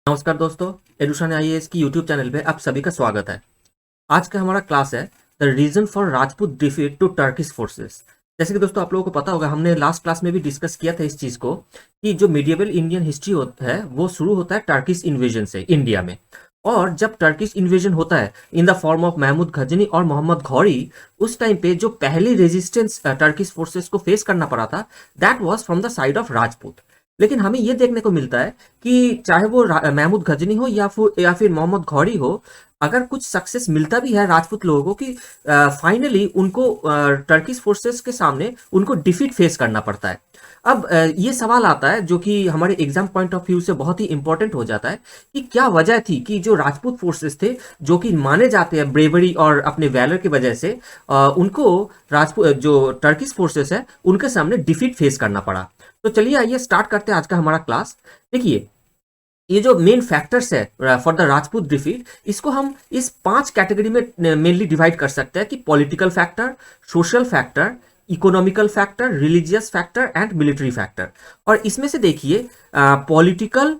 नमस्कार दोस्तों, एडुशन आईएएस की यूट्यूब चैनल पे आप सभी का स्वागत है। आज का हमारा क्लास है the reason for Rajput defeat to Turkish forces. जैसे कि दोस्तों आप लोगों को पता होगा, हमने लास्ट क्लास में भी डिस्कस किया था इस चीज़ को कि जो मिडिएवल इंडियन हिस्ट्री होता है वो शुरू होता है टर्किश इन्वेजन से इंडिया में। और जब टर्किश इन्वेजन होता है in the form of Mahmud Ghazni और मोहम्मद घौरी, उस टाइम पे जो पहली रेजिस्टेंस टर्किश फोर्सेस को फेस करना पड़ा था that was from the side of Rajput. लेकिन हमें ये देखने को मिलता है कि चाहे वो महमूद गजनी हो या फिर मोहम्मद घौरी हो, अगर कुछ सक्सेस मिलता भी है राजपूत लोगों को कि फाइनली उनको टर्किश फोर्सेस के सामने उनको डिफीट फेस करना पड़ता है। अब ये सवाल आता है जो कि हमारे एग्जाम पॉइंट ऑफ व्यू से बहुत ही इंपॉर्टेंट हो जाता है कि क्या वजह थी कि जो राजपूत फोर्सेस थे जो कि माने जाते हैं ब्रेवरी और अपने वैलर की वजह से उनको राजपूत जो टर्किश फोर्सेस है उनके सामने डिफीट फेस करना पड़ा। तो चलिए आइए स्टार्ट करते हैं आज का हमारा क्लास। देखिए, ये जो मेन फैक्टर्स है फॉर द राजपूत डिफीट, इसको हम इस 5 कैटेगरी में मेनली डिवाइड कर सकते हैं कि political factor, social factor, economical factor, religious factor and military factor. और इसमें से देखिए, political,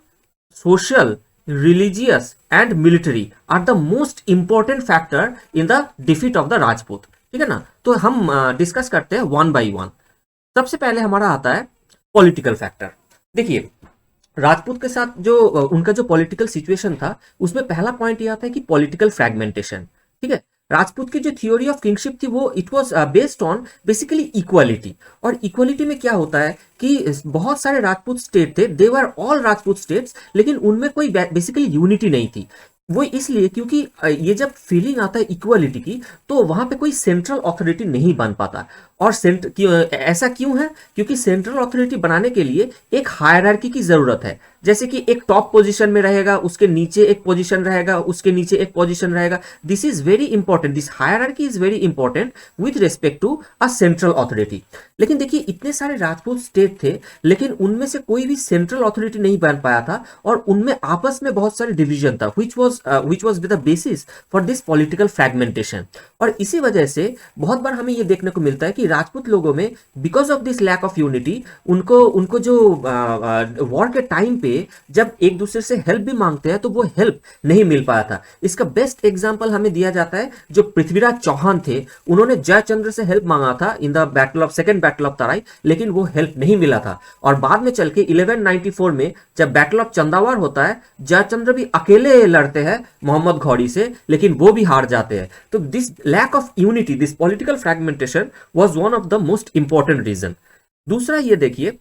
social, religious and military are the most important factor in the defeat of the Rajput. ठीक है ना? तो हम डिस्कस करते हैं वन बाई वन। सबसे पहले हमारा आता है पॉलिटिकल फैक्टर। देखिए, राजपूत के साथ जो उनका जो पॉलिटिकल सिचुएशन था उसमें पहला पॉइंट ये आता है कि पॉलिटिकल फ्रैगमेंटेशन। ठीक है, राजपूत की जो थ्योरी ऑफ किंगशिप थी वो it was based on basically equality. और इक्वालिटी में क्या होता है कि बहुत सारे राजपूत स्टेट थे, दे वर ऑल राजपूत स्टेट्स, लेकिन उनमें कोई बेसिकली यूनिटी नहीं थी। वो इसलिए क्योंकि ये जब फीलिंग आता है इक्वालिटी की तो वहां पे कोई सेंट्रल अथॉरिटी नहीं बन पाता। और ऐसा क्यों है? क्योंकि सेंट्रल अथॉरिटी बनाने के लिए एक हायरार्की की जरूरत है। जैसे कि एक टॉप पोजीशन में रहेगा, उसके नीचे एक पोजीशन रहेगा, उसके नीचे एक पोजीशन रहेगा। This is very important, this hierarchy is very important with respect to a central authority. लेकिन देखिए, इतने सारे राजपूत स्टेट थे लेकिन उनमें से कोई भी सेंट्रल अथॉरिटी नहीं बन पाया था और उनमें आपस में बहुत सारे डिवीजन था which was the basis for this political fragmentation। और इसी वजह से बहुत बार हमें ये देखने को मिलता है कि राजपूत लोगों में because of this lack of unity उनको उनको जो वॉर के टाइम पे जब एक दूसरे से हेल्प भी मांगते हैं तो वो हेल्प नहीं मिल पाया था। इसका बेस्ट एग्जांपल हमें दिया जाता है जो पृथ्वीराज चौहान थे, उन्होंने जयचंद्र से हेल्प मांगा था in the second battle of Tarain, लेकिन वो हेल्प नहीं मिला था। और बाद में चल के 1194 में जब बैटल ऑफ चंदावार होता है, जयचंद्र भी अकेले लड़ते हैं मोहम्मद घौरी से, लेकिन वो भी हार जाते हैं। तो this lack of unity, this political fragmentation was one of the most important reason. दूसरा ये देखिए,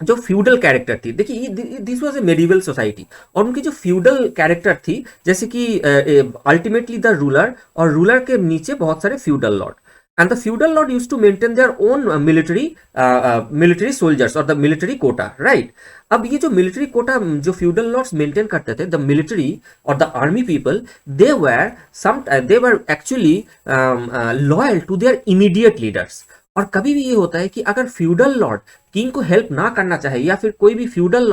जो फ्यूडल कैरेक्टर थी, देखिए this was a medieval society और उनकी जो फ्यूडल कैरेक्टर थी, जैसे कि अल्टीमेटली द रूलर और रूलर के नीचे बहुत सारे feudal lord, and the feudal lord used to maintain their own military soldiers or the military quota, right? अब ये जो मिलिट्री कोटा जो फ्यूडल लॉर्ड्स मेंटेन करते थे, द मिलिट्री और the army people, they were actually loyal to their immediate leaders. और कभी भी ये होता है कि अगर फ्यूडल लॉर्ड किंग को हेल्प ना करना चाहे या फिर कोई भी फ्यूडल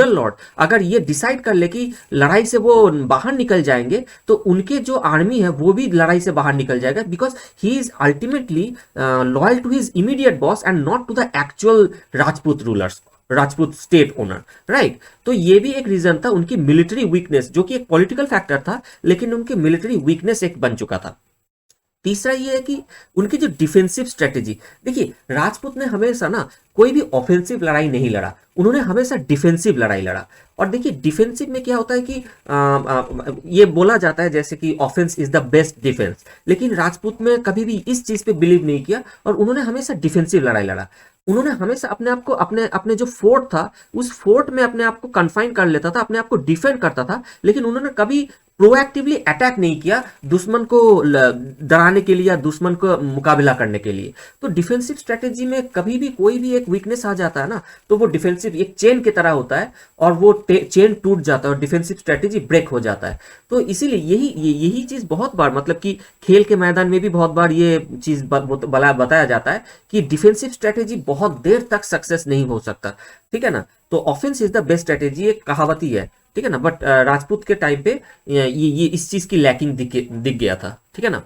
लॉर्ड अगर ये डिसाइड कर ले कि लड़ाई से वो बाहर निकल जाएंगे, तो उनके जो आर्मी है वो भी लड़ाई से बाहर निकल जाएगा, because he is ultimately loyal to his immediate boss and not to the actual Rajput rulers, Rajput state owner, right? तो ये भी एक रीजन था उनकी मिलिट्री वीकनेस, जो कि एक पॉलिटिकल फैक्टर था लेकिन उनकी मिलिट्री वीकनेस एक बन चुका था। तीसरा ये है कि उनकी जो डिफेंसिव स्ट्रेटेजी, देखिए राजपूत ने हमेशा ना कोई भी ऑफेंसिव लड़ाई नहीं लड़ा, उन्होंने हमेशा डिफेंसिव लड़ाई लड़ा। और देखिए डिफेंसिव में क्या होता है कि ये बोला जाता है जैसे कि offence is the best defence, लेकिन राजपूत में कभी भी इस चीज पे बिलीव नहीं किया और उन्होंने हमेशा डिफेंसिव लड़ाई लड़ा। उन्होंने हमेशा अपने आप को अपने अपने जो फोर्ट था उस फोर्ट में अपने आप को कन्फाइन कर लेता था, अपने आप को डिफेंड करता था, लेकिन उन्होंने कभी प्रोएक्टिवली अटैक नहीं किया दुश्मन को डराने के लिए या दुश्मन को मुकाबला करने के लिए। तो डिफेंसिव स्ट्रेटेजी में कभी भी कोई भी एक वीकनेस आ जाता है ना, तो वो डिफेंसिव एक चेन की तरह होता है और वो चेन टूट जाता है और डिफेंसिव स्ट्रेटेजी ब्रेक हो जाता है। तो इसीलिए यही चीज बहुत बार, मतलब कि खेल के मैदान में भी बहुत बार ये चीज बताया जाता है कि डिफेंसिव स्ट्रेटेजी बहुत देर तक सक्सेस नहीं हो सकता। ठीक है ना? तो offence is the best strategy, एक कहावत ही है। ठीक है ना? बट राजपूत के टाइम पे ये इस चीज की लैकिंग दिख गया था। ठीक है ना?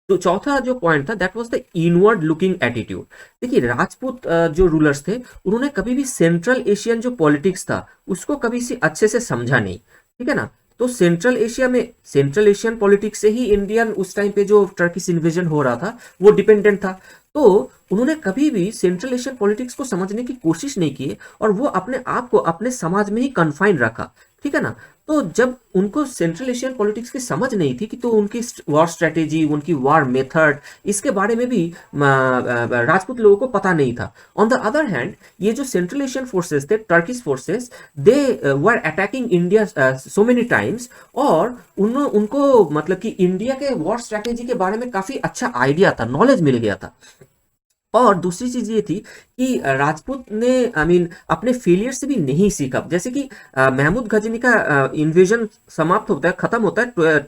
तो चौथा जो पॉइंट था that was the inward looking attitude. देखिए राजपूत जो रूलर्स थे उन्होंने कभी भी सेंट्रल एशियन जो पॉलिटिक्स था उसको कभी से अच्छे से समझा नहीं, ठीक है ना। तो सेंट्रल एशिया में सेंट्रल एशियन पॉलिटिक्स से ही इंडियन उस टाइम पे जो टर्किश इन्वेजन हो रहा था वो डिपेंडेंट था। तो उन्होंने कभी भी सेंट्रल एशियन पॉलिटिक्स को समझने की कोशिश नहीं की और वो अपने आप को अपने समाज में ही कन्फाइन रखा, ठीक है ना। तो जब उनको सेंट्रल एशियन पॉलिटिक्स की समझ नहीं थी कि तो उनकी वॉर स्ट्रेटेजी, उनकी वॉर मेथड, इसके बारे में भी राजपूत लोगों को पता नहीं था। ऑन द अदर हैंड ये जो सेंट्रल एशियन फोर्सेस थे, Turkish forces, they were attacking India so many times, और उनको मतलब कि इंडिया के वॉर स्ट्रेटेजी के बारे में काफी अच्छा आइडिया था, नॉलेज मिल गया था। और दूसरी चीज ये थी कि राजपूत ने आई मीन अपने फेलियर से भी नहीं सीखा। जैसे कि महमूद गजनी का इन्वेजन समाप्त होता है, खत्म होता है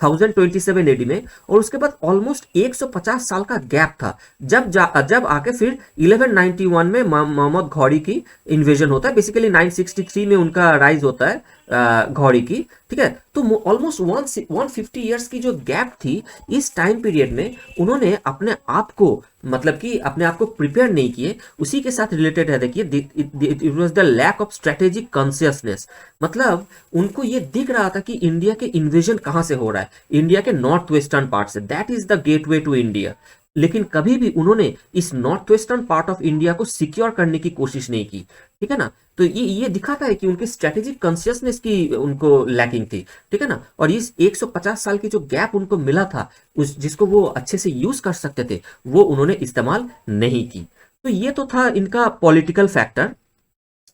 1027 एडी में, और उसके बाद ऑलमोस्ट 150 साल का गैप था। जब आके फिर 1191 में मोहम्मद घौरी की इन्वेजन होता है। बेसिकली 963 में उनका राइज होता है घौरी की, ठीक है। तो ऑलमोस्ट 150 ईयर्स की जो गैप थी, इस टाइम पीरियड में उन्होंने अपने आप को मतलब कि अपने आप को प्रिपेयर नहीं किए। उसी के साथ रिलेटेड है, देखिए it was the lack of strategic consciousness. मतलब उनको ये दिख रहा था कि इंडिया के इन्वेजन कहां से हो रहा है, इंडिया के नॉर्थ वेस्टर्न पार्ट से, that is the gateway to India. लेकिन कभी भी उन्होंने इस north western part of India को सिक्योर करने की कोशिश नहीं की, ठीक है ना। तो ये दिखाता है कि उनके स्ट्रेटेजिक कॉन्शियसनेस की उनको लैकिंग थी, ठीक है ना। और इस 150 साल की जो गैप उनको मिला था, उस जिसको वो अच्छे से यूज कर सकते थे, वो उन्होंने इस्तेमाल नहीं की। तो ये तो था इनका पॉलिटिकल फैक्टर।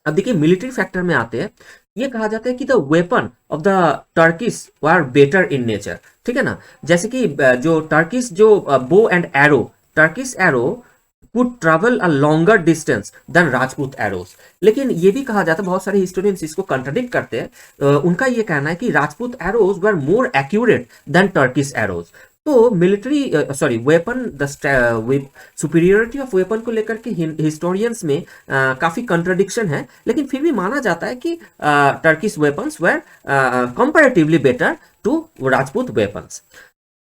अब देखिए मिलिट्री फैक्टर में आते हैं। ये कहा जाता है कि the weapon of the Turkish were better in nature, ठीक है ना। जैसे कि जो टर्किश जो bow and arrow, Turkish arrow could travel a longer distance than Rajput arrows. लेकिन ये भी कहा जाता है, बहुत सारे हिस्टोरियंस इसको कंट्राडिक्ट करते हैं। उनका ये कहना है कि Rajput arrows were more accurate than Turkish arrows. तो military weapon the superiority of weapon को लेकर के हिस्टोरियंस में काफी कंट्राडिक्शन है, लेकिन फिर भी माना जाता है कि Turkish weapons were comparatively better to Rajput weapons.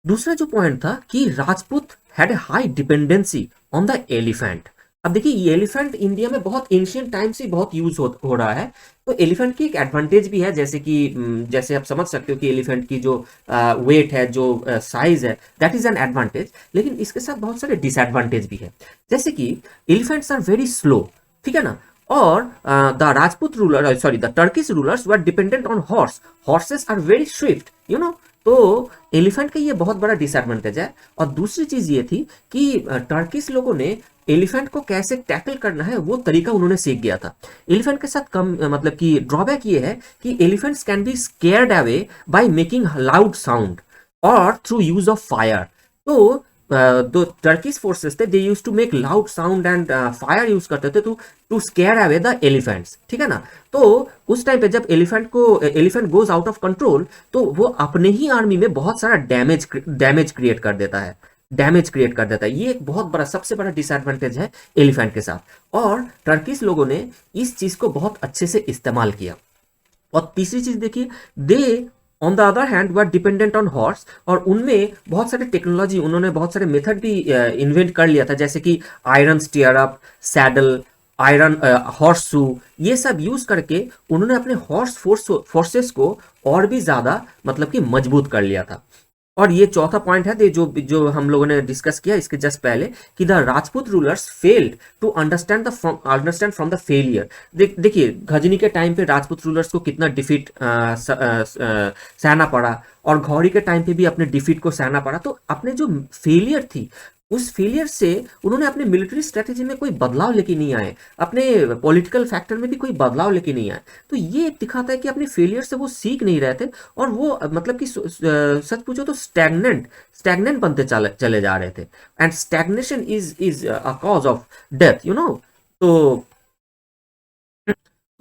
दूसरा जो पॉइंट था कि Rajput had high dependency on the elephant. अब देखिए ये एलिफेंट इंडिया में बहुत एंशियंट टाइम से बहुत यूज हो रहा है। तो एलिफेंट की एक एडवांटेज भी है, जैसे कि जैसे आप समझ सकते हो कि एलिफेंट की जो वेट है, जो साइज है, दैट इज एन एडवांटेज। लेकिन इसके साथ बहुत सारे डिसएडवांटेज भी है, जैसे कि एलिफेंट्स आर वेरी स्लो, ठीक है ना। और the Rajput ruler the Turkish rulers were dependent on horse, horses are very swift, you know. तो एलिफेंट का ये बहुत बड़ा डिसएडवांटेज है। और दूसरी चीज ये थी कि टर्किश लोगों ने एलिफेंट को कैसे टैकल करना है वो तरीका उन्होंने सीख गया था। एलिफेंट के साथ कम मतलब कि ड्रॉबैक ये है कि elephants can be scared away by making loud sound और थ्रू यूज ऑफ फायर। तो दो टर्किश फोर्सेस थे, they use to make loud sound and fire use करते थे to scare away the elephants, ठीक है ना। तो उस टाइम पे जब elephant goes out of control, तो वो अपने ही आर्मी में बहुत सारा डैमेज क्रिएट कर देता है, ये एक बहुत बड़ा, सबसे बड़ा डिसएडवांटेज है एलिफेंट के साथ। और टर्किश लोगों ने इस चीज को बहुत अच्छे से इस्तेमाल किया। और तीसरी चीज देखिए, they on the other hand were dependent on horse, और उनमें बहुत सारे टेक्नोलॉजी, उन्होंने बहुत सारे मेथड भी इन्वेंट कर लिया था, जैसे कि iron stirrup, saddle, iron horseshoe, ये सब यूज करके उन्होंने अपने फोर्सेस को और भी ज्यादा मतलब कि मजबूत कर लिया था। और ये चौथा पॉइंट है जो हम लोगों ने डिस्कस किया इसके जस्ट पहले, कि the Rajput rulers failed to understand from the failure. देखिए गजनी के टाइम पे राजपूत रूलर्स को कितना डिफीट सहना पड़ा, और घौरी के टाइम पे भी अपने डिफीट को सहना पड़ा। तो अपने जो फेलियर थी, उस फेलियर से उन्होंने अपने मिलिट्री स्ट्रेटेजी में कोई बदलाव लेके नहीं आए, अपने पॉलिटिकल फैक्टर में भी कोई बदलाव लेके नहीं आए। तो ये दिखाता है कि अपने फेलियर से वो सीख नहीं रहे थे, और वो मतलब कि सच पूछो तो स्टैग्नेंट बनते चले जा रहे थे। And stagnation is a cause of death, you know. तो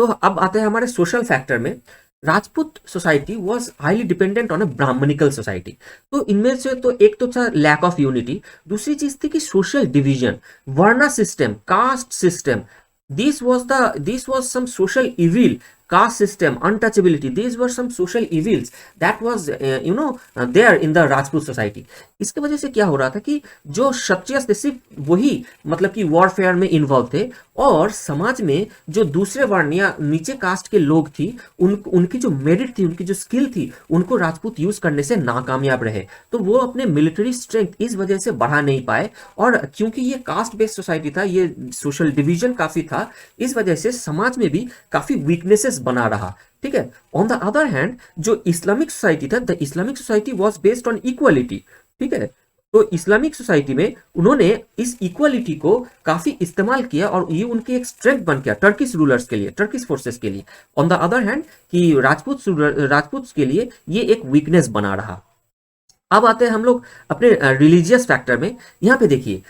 अब आते हैं हमारे सोशल फैक्टर में। Rajput society was highly dependent on a brahmanical society. तो इनमें से तो एक तो था लैक ऑफ यूनिटी, दूसरी चीज थी कि social division, varna system, caste system, this was some social evil caste system, untouchability, these were some social evils that was there in the Rajput society. इसके वजह से क्या हो रहा था कि जो क्षत्रिय थे सिर्फ वही मतलब कि वॉरफेयर में इन्वॉल्व थे, और समाज में जो दूसरे वर्ण या नीचे कास्ट के लोग थी उनकी जो मेरिट थी, उनकी जो स्किल थी, उनको राजपूत यूज करने से नाकामयाब रहे। तो वो अपने मिलिट्री स्ट्रेंथ इस वजह से बढ़ा नहीं पाए, और क्योंकि ये कास्ट बेस्ड सोसाइटी था, ये सोशल डिवीजन काफी था, इस वजह से समाज में भी काफी वीकनेसेस बना रहा। ठीक है। ऑन द अदर हैंड जो इस्लामिक सोसाइटी था, the Islamic society was based on equality. ठीक है। तो इस्लामिक सोसाइटी में उन्होंने इस इक्वालिटी को काफी इस्तेमाल किया, और ये उनकी एक स्ट्रेंथ बन गया टर्किश रूलर्स के लिए, टर्किश फोर्सेस के लिए। ऑन द अदर हैंड कि राजपूत के लिए ये एक वीकनेस बना रहा। अब आते हैं हम लोग अपने रिलीजियस फैक्टर में। यहाँ पे देखिए,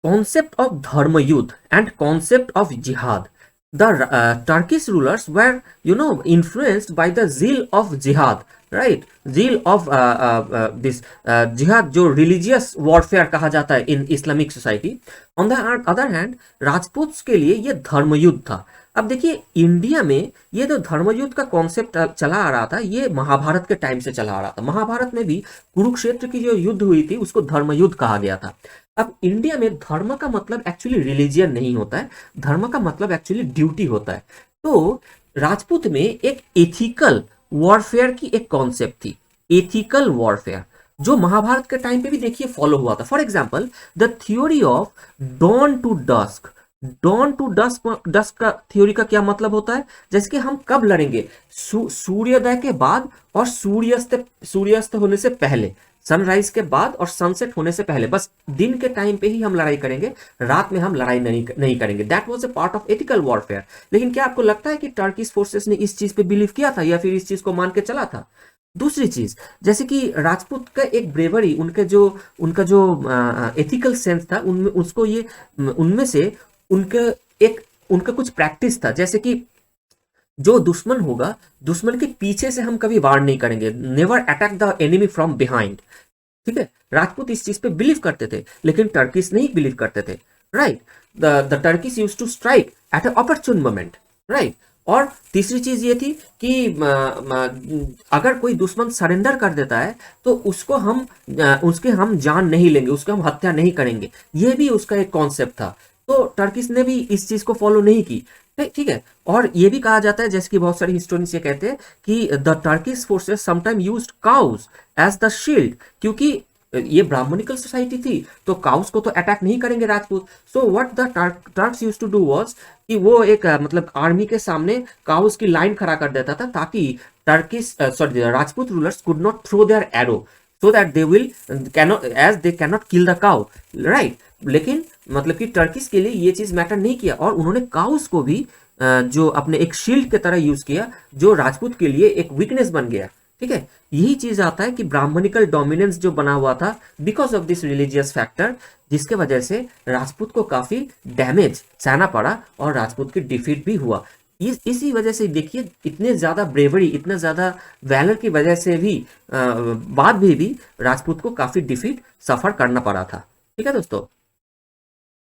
कॉन्सेप्ट ऑफ धर्म युद्ध एंड कॉन्सेप्ट ऑफ जिहाद। The Turkish rulers were, influenced by the zeal of jihad, right? Zeal of this jihad, जो religious warfare कहा जाता है in Islamic society. On the other hand, Rajput के लिए ये धर्मयुद्ध था। अब देखिए, इंडिया में ये जो धर्मयुद्ध का कॉन्सेप्ट चला आ रहा था, ये महाभारत के टाइम से चला आ रहा था। महाभारत में भी कुरुक्षेत्र की जो युद्ध हुई थी उसको धर्मयुद्ध कहा गया था। अब इंडिया में धर्म का मतलब एक्चुअली रिलीजियन नहीं होता है, धर्म का मतलब एक्चुअली ड्यूटी होता है। तो राजपूत में एक एथिकल वॉरफेयर की एक कॉन्सेप्ट थी, एथिकल वॉरफेयर, जो महाभारत के टाइम पे भी देखिए फॉलो हुआ था। For example, the theory of dawn to dusk. Dawn to dusk का थ्योरी का क्या मतलब होता है? जैसे कि हम कब लड़ेंगे, सूर्योदय के बाद और सूर्यास्त होने से पहले, सनराइज के बाद और सनसेट होने से पहले, बस दिन के टाइम पे ही हम लड़ाई करेंगे, रात में हम लड़ाई नहीं करेंगे। That was a part of ethical warfare. लेकिन क्या आपको लगता है कि टर्किश फोर्सेस ने इस चीज पे बिलीव किया था या फिर इस चीज को मान के चला था? दूसरी चीज, जैसे कि राजपूत का एक ब्रेवरी, उनका जो एथिकल सेंस था, उनमें से उनका कुछ प्रैक्टिस था। जैसे कि जो दुश्मन होगा, दुश्मन के पीछे से हम कभी वार नहीं करेंगे, never attack the enemy from behind. ठीक है। राजपूत इस चीज पे बिलीव करते थे, लेकिन टर्किश नहीं बिलीव करते थे, right? The Turkish used to strike at a opportune moment, right? और तीसरी चीज ये थी कि अगर कोई दुश्मन सरेंडर कर देता है तो उसके हम जान नहीं लेंगे, उसके हम हत्या नहीं करेंगे। ये भी उसका एक कॉन्सेप्ट था। तो टर्किश ने भी इस चीज को फॉलो नहीं की। ठीक है। और ये भी कहा जाता है, जैसे कि बहुत सारे हिस्टोरियंस ये कहते हैं कि the Turkish forces sometime used cows as the shield, क्योंकि ये ब्राह्मणिकल सोसाइटी थी, तो काउस को तो अटैक नहीं करेंगे Rajput. So what the Turks used to do was कि वो एक मतलब आर्मी के सामने काउस की लाइन खड़ा कर देता था, ताकि Rajput rulers could not throw their arrow, so that they cannot kill the cow, right? लेकिन मतलब कि टर्किश के लिए ये चीज मैटर नहीं किया, और उन्होंने काउस को भी जो अपने एक शील्ड की तरह यूज किया, जो राजपूत के लिए एक वीकनेस बन गया। ठीक है। यही चीज आता है कि ब्राह्मणिकल डोमिनेंस जो बना हुआ था because of this religious factor, जिसके वजह से राजपूत को काफी डैमेज सहना पड़ा और राजपूत की डिफीट भी हुआ। इसी वजह से देखिए, इतने ज्यादा ब्रेवरी, इतना ज्यादा वैलर की वजह से भी बाद में भी राजपूत को काफी डिफीट सफर करना पड़ा था। ठीक है दोस्तों।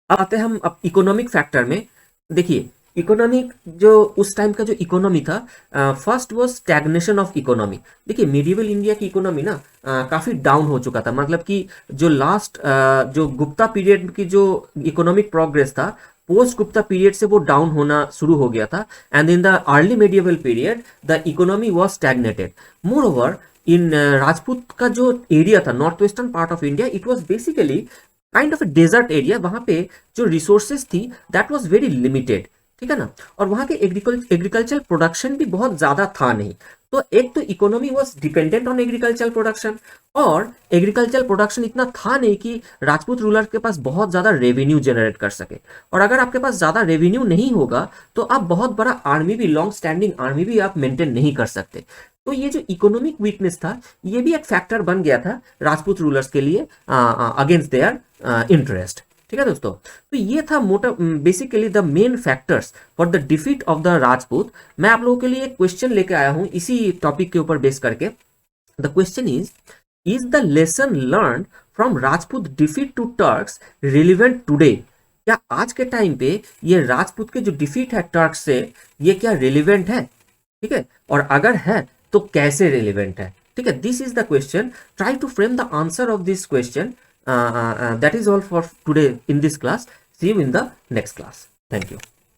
अब आते हैं हम अब इकोनॉमिक फैक्टर में। देखिए, इकोनॉमिक जो उस टाइम का जो इकोनॉमी था, first was stagnation of economy. देखिए, मिडिवल इंडिया की इकोनॉमी ना काफी डाउन हो चुका था, मतलब कि जो लास्ट जो गुप्ता पीरियड की जो इकोनॉमिक प्रोग्रेस था, पोस्ट गुप्ता पीरियड से वो डाउन होना शुरू हो गया था, and in the early medieval period the economy was stagnated. Moreover, in Rajput का जो एरिया था, north western part of India, it was basically kind of a desert area. वहां पे जो रिसोर्सेज थी दैट वाज वेरी लिमिटेड। ठीक है ना। और वहां के एग्रीकल्चर प्रोडक्शन भी बहुत ज्यादा था नहीं। तो एक तो economy was dependent on agriculture production, और एग्रीकल्चर प्रोडक्शन इतना था नहीं कि राजपूत रूलर के पास बहुत ज्यादा रेवेन्यू जनरेट कर सके। और अगर आपके पास ज्यादा रेवेन्यू नहीं होगा तो आप बहुत बड़ा आर्मी भी, लॉन्ग स्टैंडिंग आर्मी भी आप मेंटेन नहीं कर सकते। तो ये जो इकोनॉमिक वीकनेस था, ये भी एक फैक्टर बन गया था राजपूत रूलर्स के लिए अगेंस्ट देयर इंटरेस्ट। ठीक है दोस्तों। तो ये था मोटा basically the main factors for the defeat of the Rajput. मैं आप लोगों के लिए एक क्वेश्चन लेके आया हूं इसी टॉपिक के ऊपर बेस करके। The question is the lesson learn from Rajput defeat to Turks relevant today? क्या आज के टाइम पे ये राजपूत के जो डिफीट है टर्क्स से, ये क्या रिलेवेंट है? ठीक है, और अगर है तो कैसे रिलेवेंट है, ठीक है। This is the question, try to frame the answer of this question. That is all for today in this class, see you in the next class, thank you.